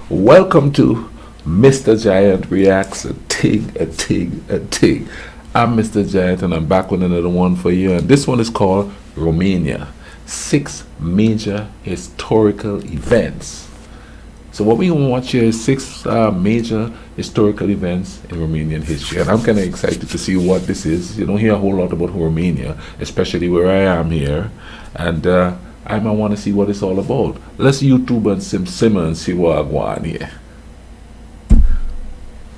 Welcome to Mr. Giant Reacts a Ting, a Ting, a Ting. I'm Mr. Giant and I'm back with another one for you. And this one is called Romania, 6 major historical events. So what we want to watch here is six major historical events in Romanian history. And I'm kind of excited to see what this is. You don't hear a whole lot about Romania, especially where I am here. And I might want to see what it's all about. Let's YouTube and simmer and see what I want here.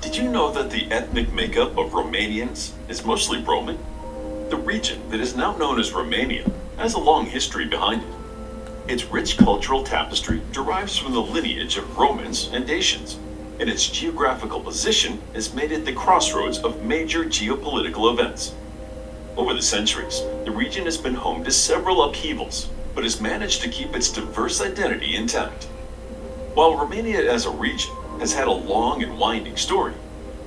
Did you know that the ethnic makeup of Romanians is mostly Roman? The region that is now known as Romania has a long history behind it. Its rich cultural tapestry derives from the lineage of Romans and Dacians, and its geographical position has made it the crossroads of major geopolitical events. Over the centuries, the region has been home to several upheavals, but has managed to keep its diverse identity intact. While Romania as a region has had a long and winding story,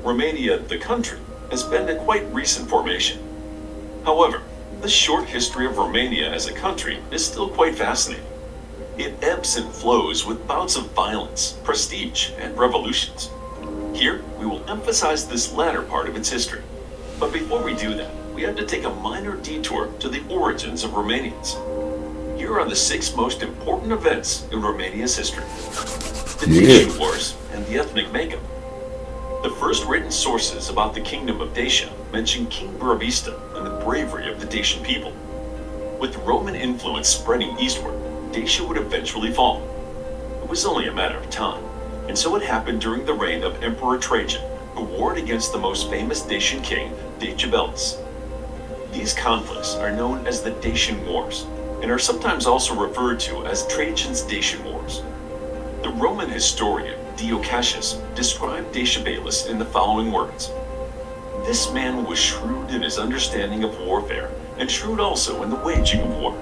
Romania, the country, has been a quite recent formation. However, the short history of Romania as a country is still quite fascinating. It ebbs and flows with bouts of violence, prestige, and revolutions. Here, we will emphasize this latter part of its history. But before we do that, we have to take a minor detour to the origins of Romanians. Here are the 6 most important events in Romania's history. The Dacian Wars and the ethnic makeup. The first written sources about the kingdom of Dacia mention King Burebista and the bravery of the Dacian people. With Roman influence spreading eastward, Dacia would eventually fall. It was only a matter of time, and so it happened during the reign of Emperor Trajan, who warred against the most famous Dacian king, Decebalus. These conflicts are known as the Dacian Wars, and are sometimes also referred to as Trajan's Dacian Wars. The Roman historian Dio Cassius described Decebalus in the following words: "This man was shrewd in his understanding of warfare, and shrewd also in the waging of war.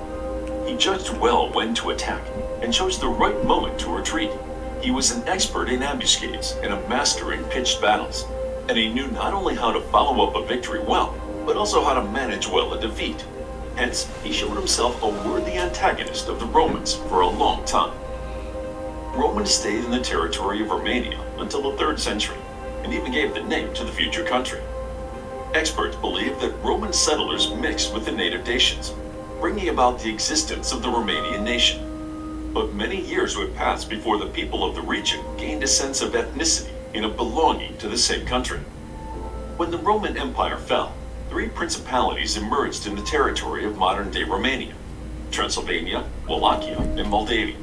He judged well when to attack, and chose the right moment to retreat. He was an expert in ambuscades and a master in pitched battles, and he knew not only how to follow up a victory well, but also how to manage well a defeat. Hence, he showed himself a worthy antagonist of the Romans for a long time." Romans stayed in the territory of Romania until the 3rd century, and even gave the name to the future country. Experts believe that Roman settlers mixed with the native Dacians, bringing about the existence of the Romanian nation. But many years would pass before the people of the region gained a sense of ethnicity in a belonging to the same country. When the Roman Empire fell, 3 principalities emerged in the territory of modern-day Romania: Transylvania, Wallachia, and Moldavia.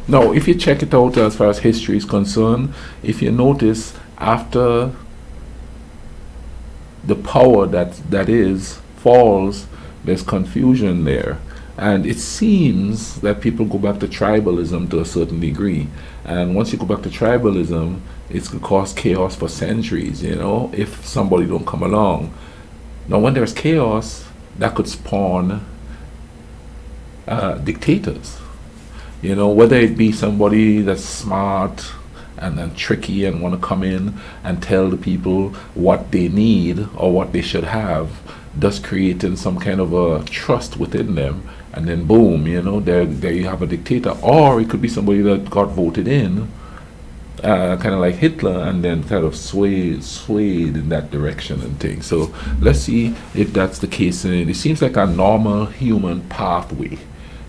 Now, if you check it out as far as history is concerned, if you notice, after the power that is falls, there's confusion there. And it seems that people go back to tribalism to a certain degree. And once you go back to tribalism, it's going to cause chaos for centuries, if somebody don't come along. Now, when there's chaos, that could spawn dictators. Whether it be somebody that's smart and tricky and want to come in and tell the people what they need or what they should have, thus creating some kind of a trust within them, and then boom, there you have a dictator. Or it could be somebody that got voted in, kind of like Hitler, and then kind of swayed in that direction and things. So let's see if that's the case. And it seems like a normal human pathway,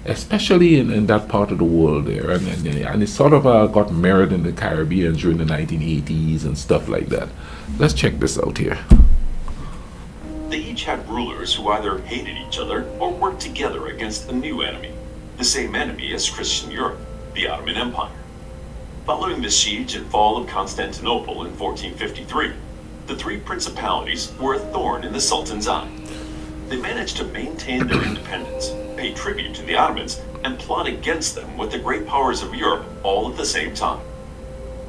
especially in that part of the world there, and it sort of got mirrored in the Caribbean during the 1980s and stuff like that. Let's check this out here. They each had rulers who either hated each other or worked together against a new enemy, the same enemy as Christian Europe, the Ottoman Empire. Following the siege and fall of Constantinople in 1453, the 3 principalities were a thorn in the Sultan's eye. They managed to maintain their independence, pay tribute to the Ottomans, and plot against them with the great powers of Europe all at the same time.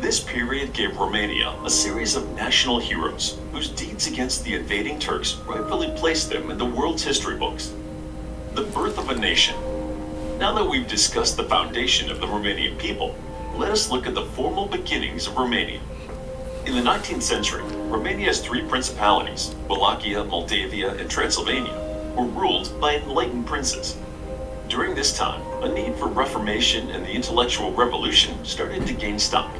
This period gave Romania a series of national heroes whose deeds against the invading Turks rightfully placed them in the world's history books. The birth of a nation. Now that we've discussed the foundation of the Romanian people, let us look at the formal beginnings of Romania. In the 19th century, Romania's 3 principalities, Wallachia, Moldavia, and Transylvania, were ruled by enlightened princes. During this time, a need for reformation and the intellectual revolution started to gain stock.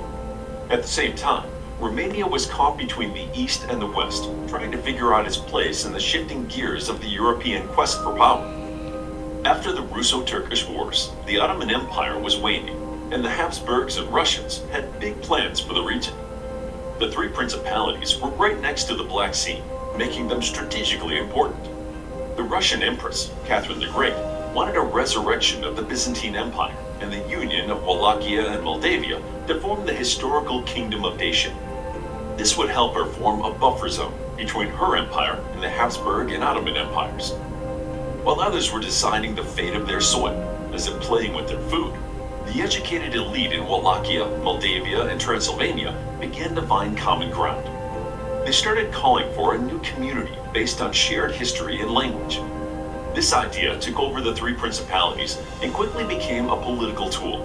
At the same time, Romania was caught between the East and the West, trying to figure out its place in the shifting gears of the European quest for power. After the Russo-Turkish Wars, the Ottoman Empire was waning, and the Habsburgs and Russians had big plans for the region. The three principalities were right next to the Black Sea, making them strategically important. The Russian Empress, Catherine the Great, wanted a resurrection of the Byzantine Empire and the union of Wallachia and Moldavia to form the historical Kingdom of Dacian. This would help her form a buffer zone between her empire and the Habsburg and Ottoman empires. While others were deciding the fate of their soil, as if playing with their food, the educated elite in Wallachia, Moldavia, and Transylvania began to find common ground. They started calling for a new community based on shared history and language. This idea took over the three principalities and quickly became a political tool.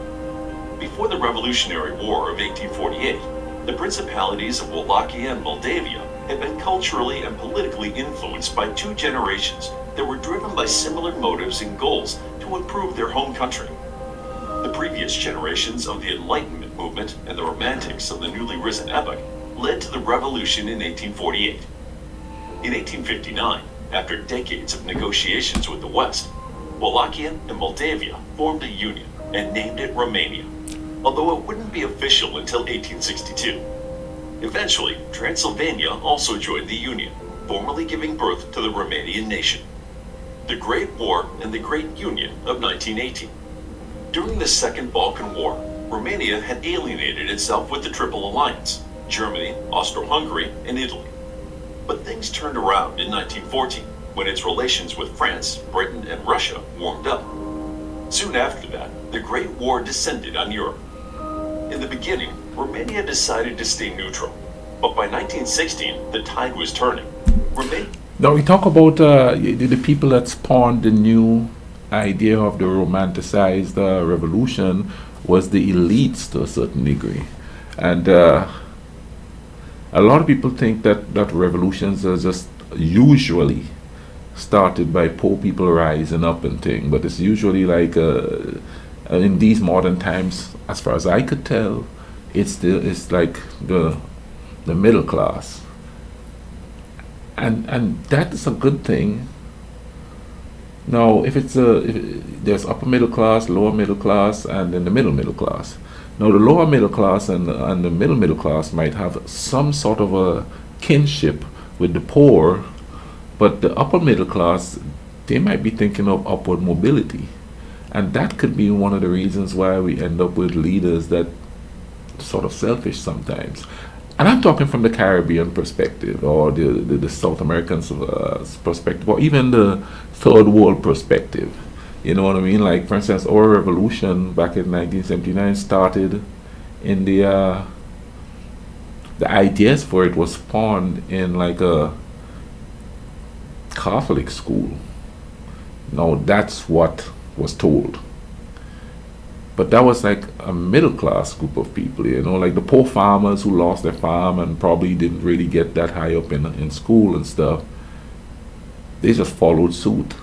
Before the Revolutionary War of 1848, the principalities of Wallachia and Moldavia had been culturally and politically influenced by two generations that were driven by similar motives and goals to improve their home country. The previous generations of the Enlightenment movement and the Romantics of the newly risen epoch led to the revolution in 1848. In 1859, after decades of negotiations with the West, Wallachia and Moldavia formed a union and named it Romania, although it wouldn't be official until 1862. Eventually, Transylvania also joined the union, formally giving birth to the Romanian nation. The Great War and the Great Union of 1918. During the Second Balkan War, Romania had alienated itself with the Triple Alliance, Germany, Austro-Hungary, and Italy. But things turned around in 1914, when its relations with France, Britain, and Russia warmed up. Soon after that, the Great War descended on Europe. In the beginning, Romania decided to stay neutral, but by 1916, the tide was turning. Now we talk about the people that spawned the new idea of the romanticized revolution was the elites to a certain degree. And a lot of people think that revolutions are just usually started by poor people rising up and thing, but it's usually like in these modern times, as far as I could tell, it's like the middle class, and that is a good thing. Now, if there's upper middle class, lower middle class, and then the middle class. Now, the lower middle class and the middle class might have some sort of a kinship with the poor, but the upper middle class, they might be thinking of upward mobility. And that could be one of the reasons why we end up with leaders that sort of selfish sometimes. And I'm talking from the Caribbean perspective, or the South American perspective, or even the third world perspective. You know what I mean? Like, for instance, our revolution back in 1979 started in the ideas for it was spawned in like a Catholic school. Now, that's what was told. But that was like a middle class group of people, you know, like the poor farmers who lost their farm and probably didn't really get that high up in school and stuff. They just followed suit.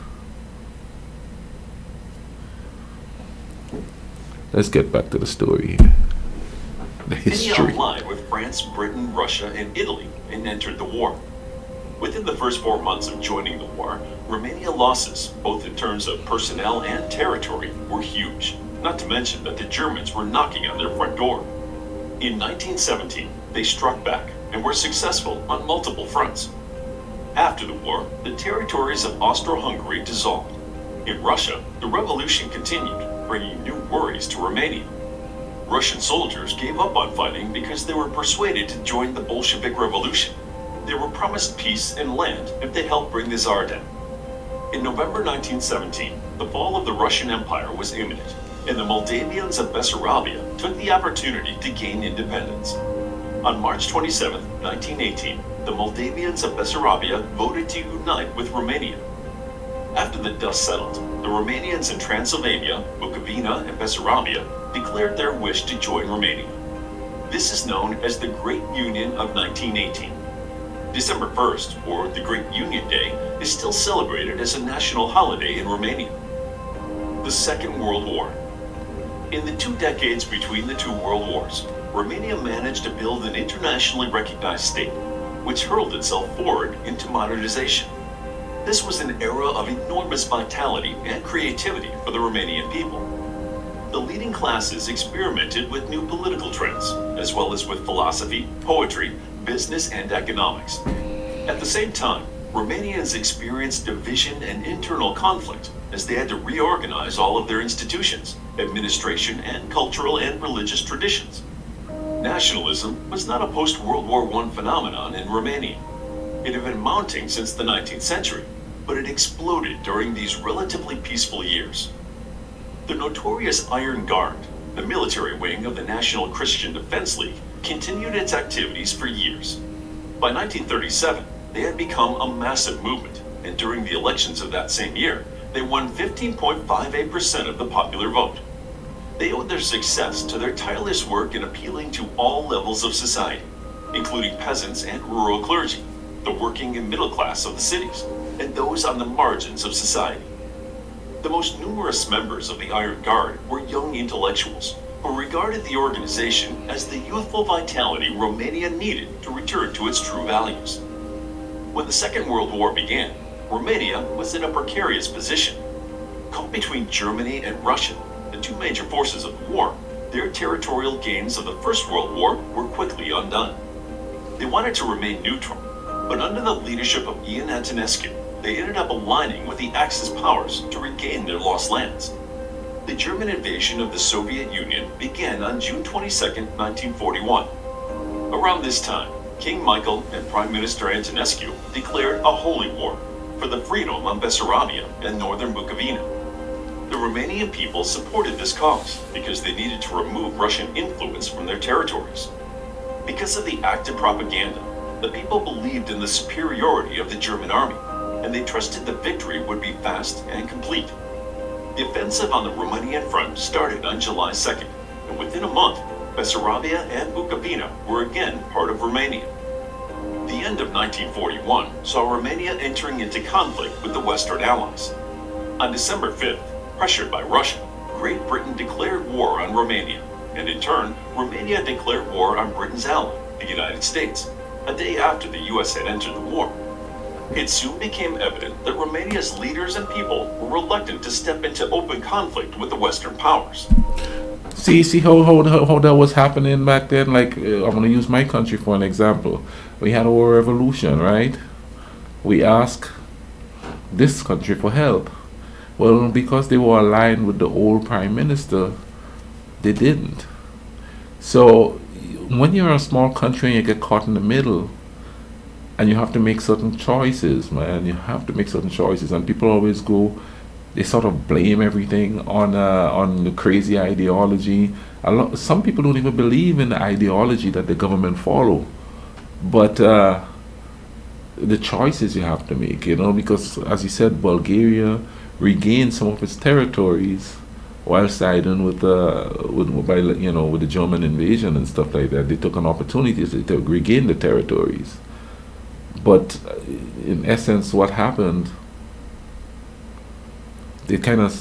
Let's get back to the story here. The history. Romania allied with France, Britain, Russia, and Italy and entered the war. Within the first 4 months of joining the war, Romania losses, both in terms of personnel and territory, were huge. Not to mention that the Germans were knocking on their front door. In 1917, they struck back and were successful on multiple fronts. After the war, the territories of Austro-Hungary dissolved. In Russia, the revolution continued, bringing new worries to Romania. Russian soldiers gave up on fighting because they were persuaded to join the Bolshevik Revolution. They were promised peace and land if they helped bring the Tsar down. In November 1917, the fall of the Russian Empire was imminent, and the Moldavians of Bessarabia took the opportunity to gain independence. On March 27, 1918, the Moldavians of Bessarabia voted to unite with Romania. After the dust settled, the Romanians in Transylvania, Bukovina, and Bessarabia declared their wish to join Romania. This is known as the Great Union of 1918. December 1st, or the Great Union Day, is still celebrated as a national holiday in Romania. The Second World War. In the 2 decades between the 2 world wars, Romania managed to build an internationally recognized state, which hurled itself forward into modernization. This was an era of enormous vitality and creativity for the Romanian people. The leading classes experimented with new political trends, as well as with philosophy, poetry, business, and economics. At the same time, Romanians experienced division and internal conflict as they had to reorganize all of their institutions, administration, and cultural and religious traditions. Nationalism was not a post-World War I phenomenon in Romania. It had been mounting since the 19th century, but it exploded during these relatively peaceful years. The notorious Iron Guard, the military wing of the National Christian Defense League, continued its activities for years. By 1937, they had become a massive movement, and during the elections of that same year, they won 15.58% of the popular vote. They owed their success to their tireless work in appealing to all levels of society, including peasants and rural clergy, the working and middle class of the cities, and those on the margins of society. The most numerous members of the Iron Guard were young intellectuals who regarded the organization as the youthful vitality Romania needed to return to its true values. When the Second World War began, Romania was in a precarious position. Caught between Germany and Russia, the two major forces of the war, their territorial gains of the First World War were quickly undone. They wanted to remain neutral, but under the leadership of Ion Antonescu, they ended up aligning with the Axis powers to regain their lost lands. The German invasion of the Soviet Union began on June 22, 1941. Around this time, King Michael and Prime Minister Antonescu declared a holy war for the freedom of Bessarabia and northern Bukovina. The Romanian people supported this cause because they needed to remove Russian influence from their territories. Because of the active propaganda, the people believed in the superiority of the German army, and they trusted the victory would be fast and complete. The offensive on the Romanian front started on July 2nd, and within a month, Bessarabia and Bukovina were again part of Romania. The end of 1941 saw Romania entering into conflict with the Western Allies. On December 5th, pressured by Russia, Great Britain declared war on Romania, and in turn, Romania declared war on Britain's ally, the United States, a day after the US had entered the war. It soon became evident that Romania's leaders and people were reluctant to step into open conflict with the Western powers. See how that was happening back then. Like I'm gonna use my country for an example. We had our revolution, right? We asked this country for help. Well, because they were aligned with the old prime minister, they didn't. So when you're a small country and you get caught in the middle, and you have to make certain choices, man. You have to make certain choices, and people always go. They sort of blame everything on the crazy ideology. Some people don't even believe in the ideology that the government follow, but the choices you have to make, because as you said, Bulgaria regained some of its territories while siding with the German invasion and stuff like that. They took an opportunity to regain the territories. But in essence, what happened, they kind of,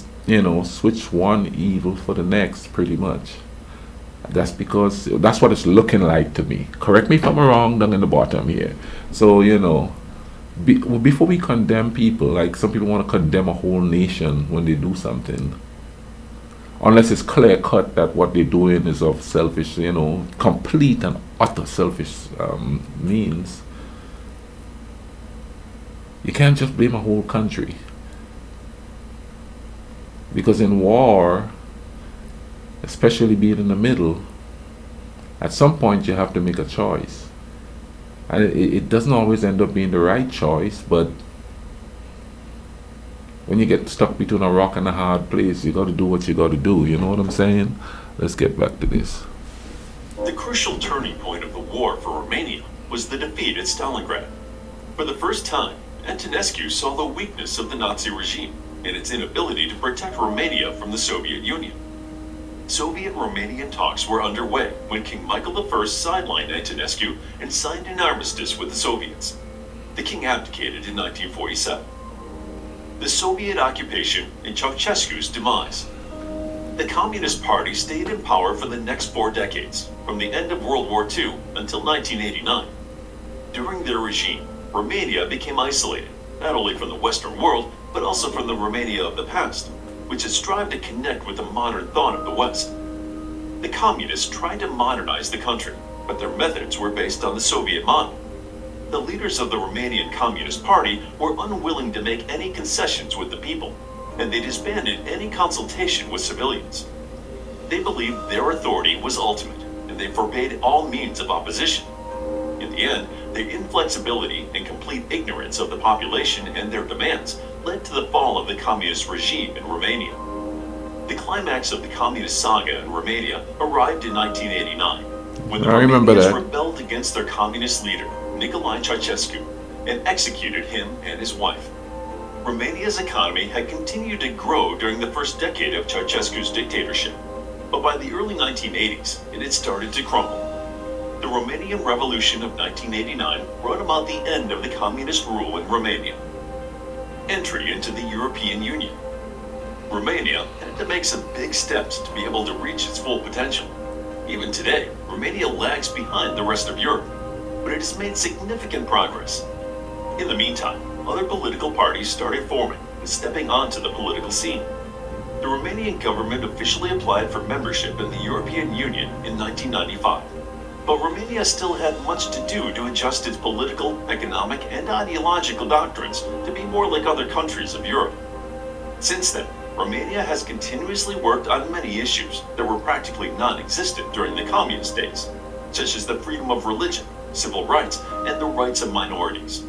switched one evil for the next, pretty much. That's because, that's what it's looking like to me. Correct me if I'm wrong down in the bottom here. So, before we condemn people, like some people want to condemn a whole nation when they do something, unless it's clear cut that what they're doing is of selfish, complete and utter selfish means. You can't just blame a whole country. Because in war, especially being in the middle, at some point you have to make a choice. And it doesn't always end up being the right choice, but when you get stuck between a rock and a hard place, you got to do what you got to do. You know what I'm saying? Let's get back to this. The crucial turning point of the war for Romania was the defeat at Stalingrad. For the first time, Antonescu saw the weakness of the Nazi regime and its inability to protect Romania from the Soviet Union. Soviet-Romanian talks were underway when King Michael I sidelined Antonescu and signed an armistice with the Soviets. The king abdicated in 1947. The Soviet occupation and Ceausescu's demise. The Communist Party stayed in power for the next 4 decades, from the end of World War II until 1989. During their regime, Romania became isolated, not only from the Western world, but also from the Romania of the past, which had strived to connect with the modern thought of the West. The communists tried to modernize the country, but their methods were based on the Soviet model. The leaders of the Romanian Communist Party were unwilling to make any concessions with the people, and they disbanded any consultation with civilians. They believed their authority was ultimate, and they forbade all means of opposition. In the end, their inflexibility and complete ignorance of the population and their demands led to the fall of the communist regime in Romania. The climax of the communist saga in Romania arrived in 1989, when the Romanians rebelled against their communist leader, Nicolae Ceausescu, and executed him and his wife. Romania's economy had continued to grow during the first decade of Ceausescu's dictatorship, but by the early 1980s, it had started to crumble. The Romanian Revolution of 1989 brought about the end of the communist rule in Romania. Entry into the European Union. Romania had to make some big steps to be able to reach its full potential. Even today, Romania lags behind the rest of Europe, but it has made significant progress. In the meantime, other political parties started forming and stepping onto the political scene. The Romanian government officially applied for membership in the European Union in 1995, but Romania still had much to do to adjust its political, economic, and ideological doctrines to be more like other countries of Europe. Since then, Romania has continuously worked on many issues that were practically non-existent during the communist days, such as the freedom of religion, civil rights, and the rights of minorities.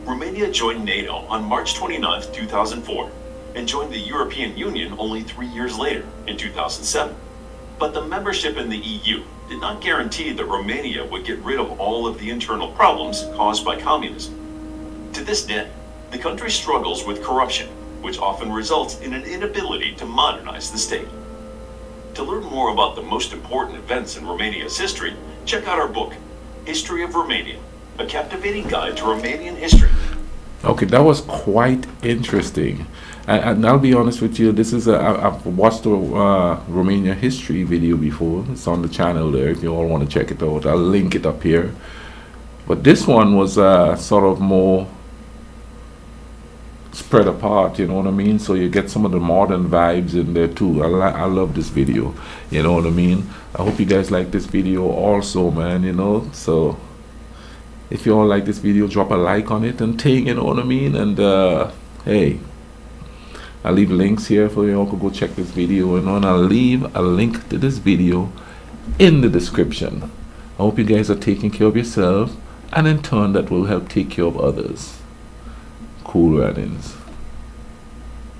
Romania joined NATO on March 29, 2004, and joined the European Union only 3 years later, in 2007. But the membership in the EU did not guarantee that Romania would get rid of all of the internal problems caused by communism. To this day, the country struggles with corruption, which often results in an inability to modernize the state. To learn more about the most important events in Romania's history, check out our book, History of Romania, a captivating guide to Romanian history. Okay, that was quite interesting. And I'll be honest with you, this is I've watched the Romania history video before. It's on the channel there if you all want to check it out. I'll link it up here. But this one was sort of more spread apart, you know what I mean? So you get some of the modern vibes in there too. I love this video, you know what I mean? I hope you guys like this video also, man, you know? So if you all like this video, drop a like on it and take, you know what I mean? And hey, I'll leave links here for you all to go check this video, you know, and I'll leave a link to this video in the description. I hope you guys are taking care of yourself, and in turn that will help take care of others. Cool runnings.